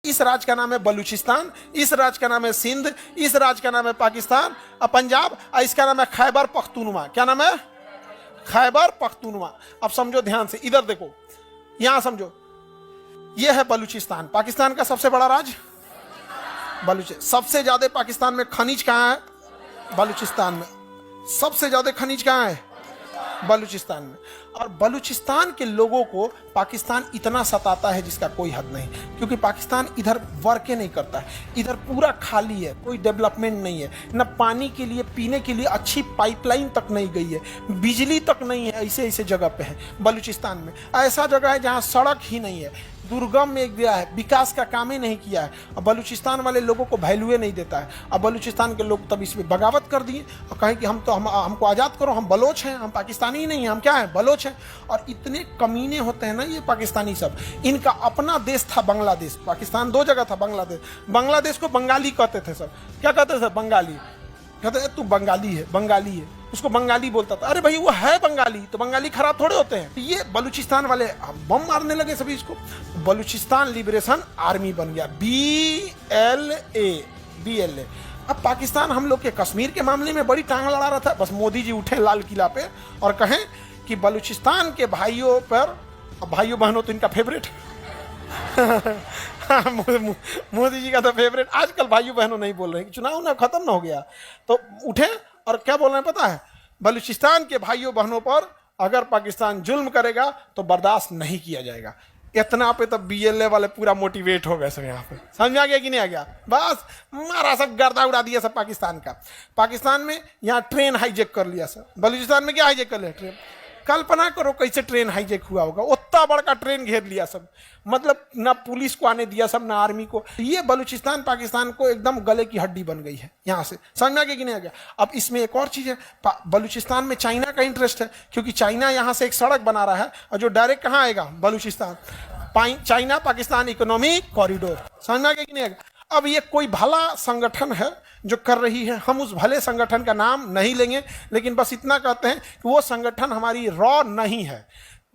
इस राज्य का नाम है बलूचिस्तान, इस राज्य का नाम है सिंध, इस राज्य का नाम है पाकिस्तान और पंजाब, और इसका नाम है खैबर पख्तूनवा। क्या नाम है? खैबर पख्तूनवा। अब समझो ध्यान से, इधर देखो, यहां समझो, यह है बलूचिस्तान, पाकिस्तान का सबसे बड़ा राज्य बलूचिस्तान। सबसे ज्यादा पाकिस्तान में खनिज कहां है? बलूचिस्तान में। सबसे ज्यादा खनिज कहां है? बलूचिस्तान में। और बलूचिस्तान के लोगों को पाकिस्तान इतना सताता है जिसका कोई हद नहीं, क्योंकि पाकिस्तान इधर वर्के नहीं करता है, इधर पूरा खाली है, कोई डेवलपमेंट नहीं है, न पानी के लिए, पीने के लिए अच्छी पाइपलाइन तक नहीं गई है, बिजली तक नहीं है, ऐसे ऐसे जगह पे है बलूचिस्तान में। ऐसा जगह है जहाँ सड़क ही नहीं है, दुर्गम में एक गया है, विकास का काम ही नहीं किया है, और बलूचिस्तान वाले लोगों को वैल्यू नहीं देता है। अब बलूचिस्तान के लोग तब इसमें बगावत कर दिए और कहें कि हमको आज़ाद करो, हम बलोच हैं, हम पाकिस्तानी ही नहीं हैं, हम क्या हैं? बलोच हैं। और इतने कमीने होते हैं ना ये पाकिस्तानी सब। इनका अपना देश था बांग्लादेश, पाकिस्तान दो जगह था, बांग्लादेश को बंगाली कहते थे सब। क्या कहते थे? बंगाली। कहते हैं तू बंगाली है, बंगाली है, उसको बंगाली बोलता था। अरे भाई वो है बंगाली, तो बंगाली खराब थोड़े होते हैं। ये बलूचिस्तान वाले बम मारने लगे सभी इसको। बलूचिस्तान लिबरेशन आर्मी बन गया, BLA। अब पाकिस्तान हम लोग के कश्मीर के मामले में बड़ी टांग लड़ा रहा था, बस मोदी जी उठे लाल किला पे और कहें कि बलूचिस्तान के भाइयों पर, भाइयों बहनों तो इनका फेवरेट मोदी जी का तो फेवरेट। आजकल भाइयों बहनों नहीं बोल रहे हैं, चुनाव ना खत्म ना हो गया तो उठे और क्या बोल रहे हैं पता है? बलूचिस्तान के भाइयों बहनों पर अगर पाकिस्तान जुल्म करेगा तो बर्दाश्त नहीं किया जाएगा। इतना पे तो BLA वाले पूरा मोटिवेट हो गए सब। यहाँ पे समझ में आ गया कि नहीं आ गया? बस मारा सब, गर्दा उड़ा दिया सब पाकिस्तान का। पाकिस्तान में यहाँ ट्रेन हाईजेक कर लिया सब। बलूचिस्तान में क्या हाईजेक कर लिया? ट्रेन। कल्पना करो कैसे ट्रेन हाईजेक हुआ होगा। उतना बड़ा ट्रेन घेर लिया सब, मतलब ना पुलिस को आने दिया सब, ना आर्मी को। ये बलूचिस्तान पाकिस्तान को एकदम गले की हड्डी बन गई है यहाँ से। समझ में आ गया कि नहीं आ गया? अब इसमें एक और चीज़ है, बलूचिस्तान में चाइना का इंटरेस्ट है, क्योंकि चाइना यहाँ से एक सड़क बना रहा है और जो डायरेक्ट कहाँ आएगा? Balochistan. China Pakistan economic corridor. समझ में आ गया कि नहीं आ गया? अब ये कोई भला संगठन है जो कर रही है, हम उस भले संगठन का नाम नहीं लेंगे, लेकिन बस इतना कहते हैं कि वो संगठन हमारी रॉ नहीं है।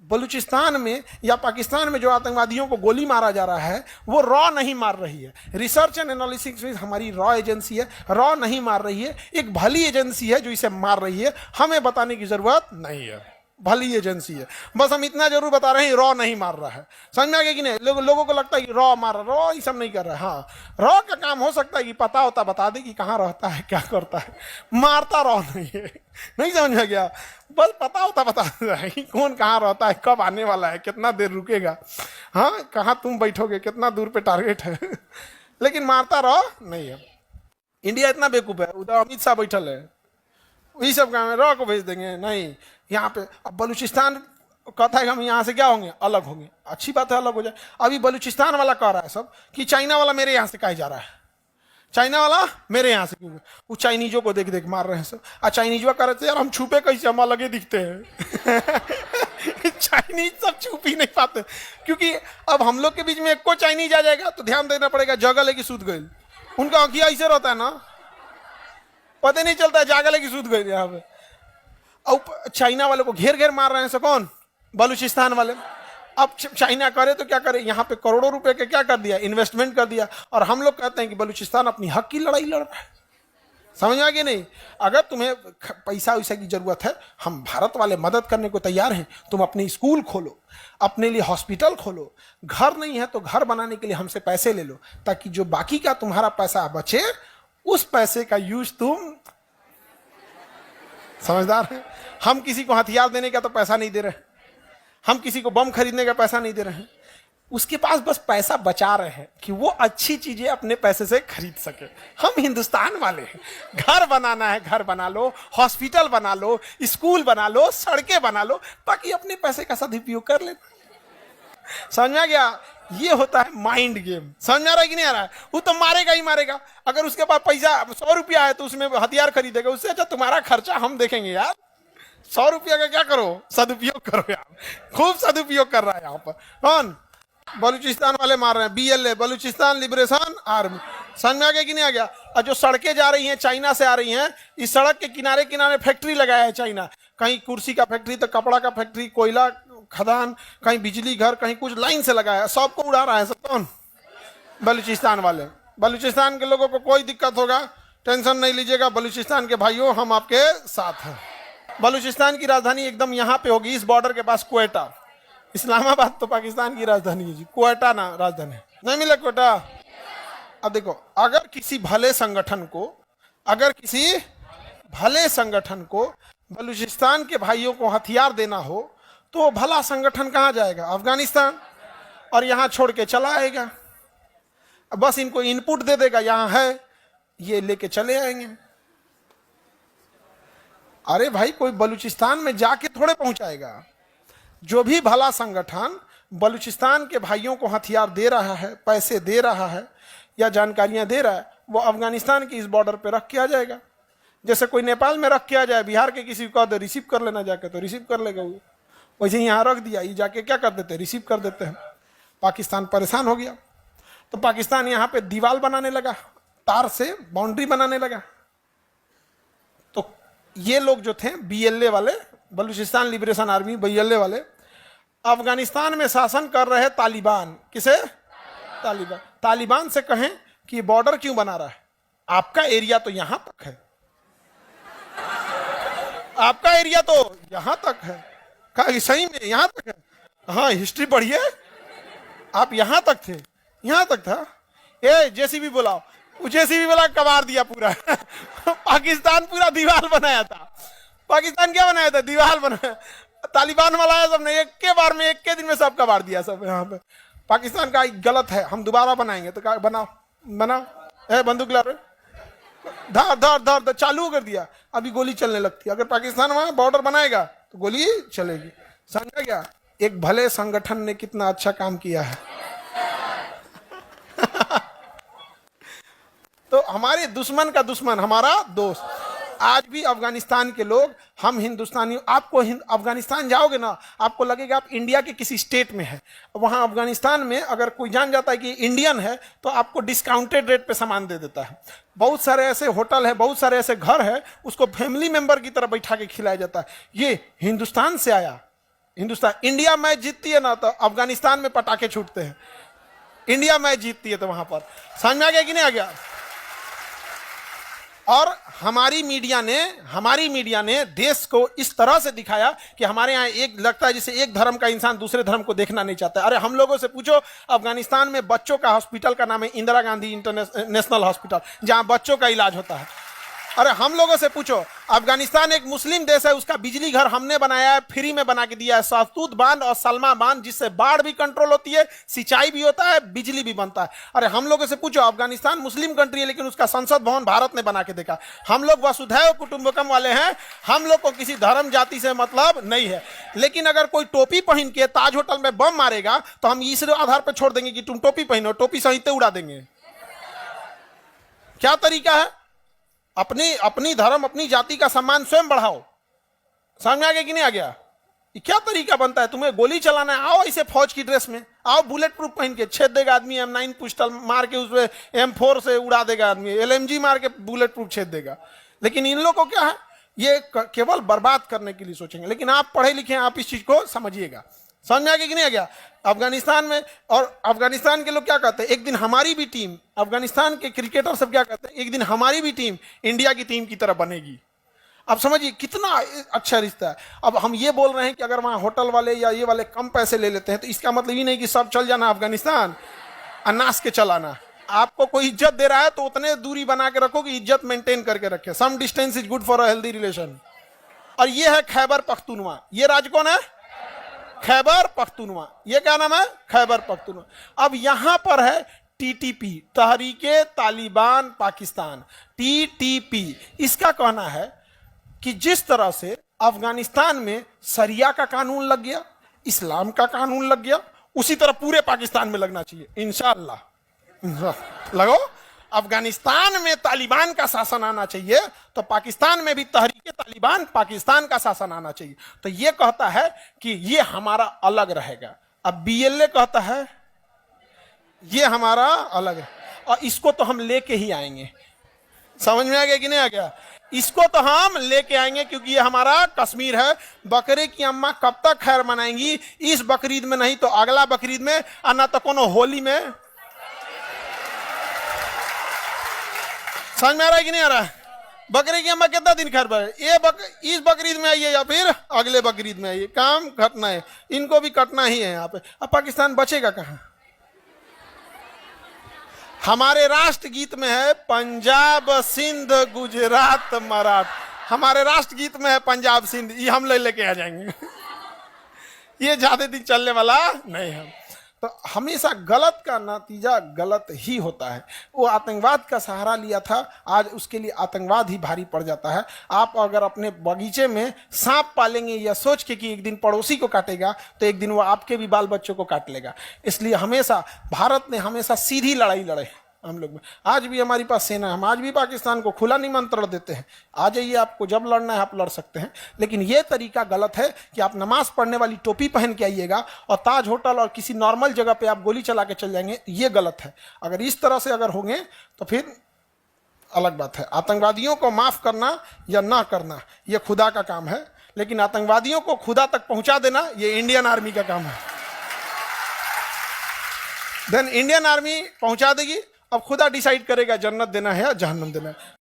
बलूचिस्तान में या पाकिस्तान में जो आतंकवादियों को गोली मारा जा रहा है वो रॉ नहीं मार रही है। रिसर्च एंड एनालिसिस में हमारी रॉ एजेंसी है, रॉ नहीं मार रही है, एक भली एजेंसी है जो इसे मार रही है। हमें बताने की जरूरत नहीं है, भली एजेंसी है, बस हम इतना जरूर बता रहे हैं रॉ नहीं मार रहा है। समझ में आ गया कि नहीं? लोगों को लगता है कि रॉ मार रहा, रॉ ये सब नहीं कर रहा है। हाँ, रॉ का काम हो सकता है कि पता होता बता दे कि कहाँ रहता है, क्या करता है, मारता रॉ नहीं है। नहीं समझ में गया? बस पता होता बता दे कि कौन कहाँ रहता है, कब आने वाला है, कितना देर रुकेगा, हाँ कहाँ तुम बैठोगे, कितना दूर पे टारगेट है, लेकिन मारता रॉ नहीं है। इंडिया इतना बेवकूफ है, उधर अमित शाह बैठल है, वही सब काम है, रॉ को भेज देंगे। नहीं, यहाँ पे अब बलूचिस्तान कहता है कि हम यहाँ से क्या होंगे? अलग होंगे। अच्छी बात है, अलग हो जाए। अभी बलूचिस्तान वाला कह रहा है सब कि चाइना वाला मेरे यहाँ से कहा जा रहा है, चाइना वाला मेरे यहाँ से क्यों? वो चाइनीजों को देख देख मार रहे हैं सब। और चाइनीजों कह रहे थे यार हम छुपे कैसे, हम अलगे दिखते हैं। चाइनीज सब छुप ही नहीं पाते, क्योंकि अब हम लोग के बीच में एक को चाइनीज आ जाएगा तो ध्यान देना पड़ेगा, जगह लेके सूत गए। उनका आंखिया ऐसे रहता है ना, पता नहीं चलता है, जागल है कि सूत गए यहाँ पे। अब चाइना वाले को घेर घेर मार रहे हैं। कौन? बलूचिस्तान वाले। अब चाइना करे तो क्या करे? यहाँ पे करोड़ों रुपए के क्या कर दिया? इन्वेस्टमेंट कर दिया। और हम लोग कहते हैं कि बलूचिस्तान अपनी हक की लड़ाई लड़ रहा है। समझ में आ गया नहीं? अगर तुम्हें पैसा वैसा की जरूरत है, हम भारत वाले मदद करने को तैयार हैं। तुम अपने स्कूल खोलो, अपने लिए हॉस्पिटल खोलो, घर नहीं है तो घर बनाने के लिए हमसे पैसे ले लो, ताकि जो बाकी का तुम्हारा पैसा बचे उस पैसे का यूज तुम, समझदार है। हम किसी को हथियार देने का तो पैसा नहीं दे रहे, हम किसी को बम खरीदने का पैसा नहीं दे रहे हैं। उसके पास बस पैसा बचा रहे हैं कि वो अच्छी चीजें अपने पैसे से खरीद सके। हम हिंदुस्तान वाले हैं, घर बनाना है घर बना लो, हॉस्पिटल बना लो, स्कूल बना लो, सड़कें बना लो, बाकी अपने पैसे का सदुपयोग कर ले। समझ में आ गया? ये होता है माइंड गेम। समझ में आ रहा है कि नहीं आ रहा है? वो तो मारेगा ही मारेगा। अगर उसके पास पैसा 100 रुपया है तो उसमें हथियार खरीदेगा, उससे अच्छा तुम्हारा खर्चा हम देखेंगे यार। 100 रुपया का क्या करो? सदुपयोग करो यार। खूब सदुपयोग कर रहा है यहाँ पर। कौन? बलूचिस्तान वाले मार रहे हैं। BLA, Balochistan liberation army. समझ में आ गया कि नहीं आ गया? और जो सड़कें जा रही हैं चाइना से आ रही हैं, इस सड़क के किनारे किनारे फैक्ट्री लगाया है चाइना। कहीं कुर्सी का फैक्ट्री तो कपड़ा का फैक्ट्री, कोयला खदान, कहीं बिजली घर, कहीं कुछ लाइन से लगाया है, सबको उड़ा रहा है सब। कौन? बलूचिस्तान वाले, बलूचिस्तान के लोगों को कोई दिक्कत होगा, टेंशन नहीं लीजिएगा, बलूचिस्तान के भाइयों हम आपके साथ हैं। बलूचिस्तान की राजधानी एकदम यहाँ पे होगी, इस बॉर्डर के पास क्वेटा। इस्लामाबाद तो पाकिस्तान की राजधानी है जी, क्वेटा ना राजधानी नहीं मिला क्वेटा। अब देखो, अगर किसी भले संगठन को बलूचिस्तान के भाइयों को हथियार देना हो तो भला संगठन कहाँ जाएगा? अफगानिस्तान, और यहाँ छोड़ के चला आएगा, बस इनको इनपुट दे देगा, यहाँ है, ये लेके चले आएंगे। अरे भाई, कोई बलूचिस्तान में जाके थोड़े पहुंचाएगा। जो भी भला संगठन बलूचिस्तान के भाइयों को हथियार दे रहा है, पैसे दे रहा है या जानकारियां दे रहा है, वो अफगानिस्तान की इस बॉर्डर पे रख के आ जाएगा। जैसे कोई नेपाल में रख के आ जाए, बिहार के किसी को कह दे रिसीव कर लेना जाके, तो रिसीव कर लेगा वो। वैसे यहाँ रख दिया, ये जाके क्या कर देते हैं? रिसीव कर देते हैं। पाकिस्तान परेशान हो गया, तो पाकिस्तान यहाँ पे दीवार बनाने लगा, तार से बाउंड्री बनाने लगा। तो ये लोग जो थे BLA वाले, बलूचिस्तान लिबरेशन आर्मी, BLA वाले, अफगानिस्तान में शासन कर रहे तालिबान। किसे? तालिबान से कहें कि बॉर्डर क्यों बना रहा है? आपका एरिया तो यहां तक है, आपका एरिया तो यहां तक है। कहा सही में यहां तक है? हाँ, हिस्ट्री पढ़िए, आप यहां तक थे, यहां तक था। ए JCB बुलाओ, JCB वाला कबाड़ दिया पूरा। पाकिस्तान पूरा दीवार बनाया था। पाकिस्तान क्या बनाया था? दीवार बनाया। तालिबान वाला है सबने एक के बार में, एक के दिन में सब कबाड़ दिया सब यहाँ पे। पाकिस्तान का गलत है, हम दोबारा बनाएंगे। तो बनाओ बनाओ, ए बंदूक ला रहे, धर धर धर धर, चालू कर दिया, अभी गोली चलने लगती है। अगर पाकिस्तान वहां बॉर्डर बनाएगा तो गोली चलेगी। समझा क्या? एक भले संगठन ने कितना अच्छा काम किया है। तो हमारे दुश्मन का दुश्मन हमारा दोस्त। आज भी अफगानिस्तान के लोग, हम हिंदुस्तानी, आपको अफगानिस्तान जाओगे ना, आपको लगेगा आप इंडिया के किसी स्टेट में है। वहां अफगानिस्तान में अगर कोई जान जाता है कि इंडियन है तो आपको डिस्काउंटेड रेट पे सामान दे देता है। बहुत सारे ऐसे होटल है, बहुत सारे ऐसे घर है, उसको फैमिली मेंबर की तरह बैठा के खिलाया जाता है। ये हिंदुस्तान से आया। हिंदुस्तान, इंडिया मैच जीतती है ना तो अफगानिस्तान में पटाखे छूटते हैं। इंडिया मैच जीतती है तो वहां पर। समझ में आ गया कि नहीं आ गया? और हमारी मीडिया ने देश को इस तरह से दिखाया कि हमारे यहाँ एक लगता है जैसे एक धर्म का इंसान दूसरे धर्म को देखना नहीं चाहता। अरे हम लोगों से पूछो, अफगानिस्तान में बच्चों का हॉस्पिटल का नाम है इंदिरा गांधी इंटरनेशनल हॉस्पिटल, जहां बच्चों का इलाज होता है। अरे हम लोगों से पूछो, अफगानिस्तान एक मुस्लिम देश है, उसका बिजली घर हमने बनाया है, फ्री में बना के दिया है, सहतूत बांध और सलमा बांध, जिससे बाढ़ भी कंट्रोल होती है, सिंचाई भी होता है, बिजली भी बनता है। अरे हम लोगों से पूछो, अफगानिस्तान मुस्लिम कंट्री है लेकिन उसका संसद भवन भारत ने बना के देखा। हम लोग वसुधैव कुटुंबकम वाले हैं, हम लोग को किसी धर्म जाति से मतलब नहीं है। लेकिन अगर कोई टोपी पहन के ताज होटल में बम मारेगा तो हम इस आधार पर छोड़ देंगे कि तुम टोपी पहनो, टोपी सहित उड़ा देंगे। क्या तरीका है? अपनी धर्म, अपनी जाति का सम्मान स्वयं बढ़ाओ। समझ में आ गया कि नहीं आ गया? ये क्या तरीका बनता है? तुम्हें गोली चलाना है, आओ ऐसे फौज की ड्रेस में, आओ बुलेट प्रूफ पहन के, छेद देगा आदमी, M9 पिस्टल मार के उसमें M4 से उड़ा देगा आदमी, LMG मार के बुलेट प्रूफ छेद देगा। लेकिन इन लोगों को क्या है, ये केवल बर्बाद करने के लिए सोचेंगे। लेकिन आप पढ़े लिखे हैं, आप इस चीज को समझिएगा। समझ में आ गया कि नहीं आ गया? अफगानिस्तान में, और अफगानिस्तान के लोग क्या कहते हैं, एक दिन हमारी भी टीम, अफगानिस्तान के क्रिकेटर सब क्या कहते हैं, एक दिन हमारी भी टीम इंडिया की टीम की तरह बनेगी। अब समझिए कितना अच्छा रिश्ता है। अब हम ये बोल रहे हैं कि अगर वहां होटल वाले या ये वाले कम पैसे ले लेते हैं तो इसका मतलब ये नहीं कि सब चल जाना अफगानिस्तान, अनास के चलाना। आपको कोई इज्जत दे रहा है तो उतने दूरी बना के रखो कि इज्जत मेंटेन करके रखे। Some distance is good for a healthy relation. और ये है खैबर पख्तूनवा। ये राज्य कौन है? खैबर पख्तूनवा। ये क्या नाम है? खैबर पख्तूनवा। अब यहां पर है TTP, तहरीके तालिबान पाकिस्तान, TTP। इसका कहना है कि जिस तरह से अफगानिस्तान में शरिया का कानून लग गया, इस्लाम का कानून लग गया, उसी तरह पूरे पाकिस्तान में लगना चाहिए। इंशाअल्लाह लगो। अफगानिस्तान में तालिबान का शासन आना चाहिए तो पाकिस्तान में भी तहरीके तालिबान पाकिस्तान का शासन आना चाहिए। तो ये कहता है कि ये हमारा अलग रहेगा। अब BLA कहता है ये हमारा अलग है, और इसको तो हम लेके ही आएंगे। समझ में आ गया कि नहीं आ गया? इसको तो हम लेके आएंगे क्योंकि ये हमारा कश्मीर है। बकरे की अम्मा कब तक खैर मनाएंगी? इस बकरीद में नहीं तो अगला बकरीद में, और ना तो कोनो होली में। समझ में आ रहा है कि नहीं आ रहा है? बकरी की अम्मा कितना दिन खैर है, इस बकरीद में आइए या फिर अगले बकरीद में आइए, काम कटना है, इनको भी कटना ही है यहाँ पे। अब पाकिस्तान बचेगा कहाँ? हमारे राष्ट्रगीत में है पंजाब सिंध गुजरात मराठा, हमारे राष्ट्रगीत में है पंजाब सिंध, ये हम लेके आ जाएंगे। ये ज्यादा दिन चलने वाला नहीं है। तो हमेशा गलत का नतीजा गलत ही होता है। वो आतंकवाद का सहारा लिया था, आज उसके लिए आतंकवाद ही भारी पड़ जाता है। आप अगर अपने बगीचे में सांप पालेंगे या सोच के कि एक दिन पड़ोसी को काटेगा, तो एक दिन वो आपके भी बाल बच्चों को काट लेगा। इसलिए हमेशा भारत ने हमेशा सीधी लड़ाई लड़े हम लोग में। आज भी हमारी पास सेना है, हम आज भी पाकिस्तान को खुला निमंत्रण देते हैं, आ जाइए, आपको जब लड़ना है आप लड़ सकते हैं। लेकिन ये तरीका गलत है कि आप नमाज पढ़ने वाली टोपी पहन के आइएगा और ताज होटल और किसी नॉर्मल जगह पे आप गोली चला के चल जाएंगे, ये गलत है। अगर इस तरह से अगर होंगे तो फिर अलग बात है। आतंकवादियों को माफ करना या ना करना ये खुदा का काम है, लेकिन आतंकवादियों को खुदा तक पहुंचा देना ये इंडियन आर्मी का काम है। देन इंडियन आर्मी पहुंचा देगी, अब खुदा डिसाइड करेगा जन्नत देना है या जहन्नम देना है।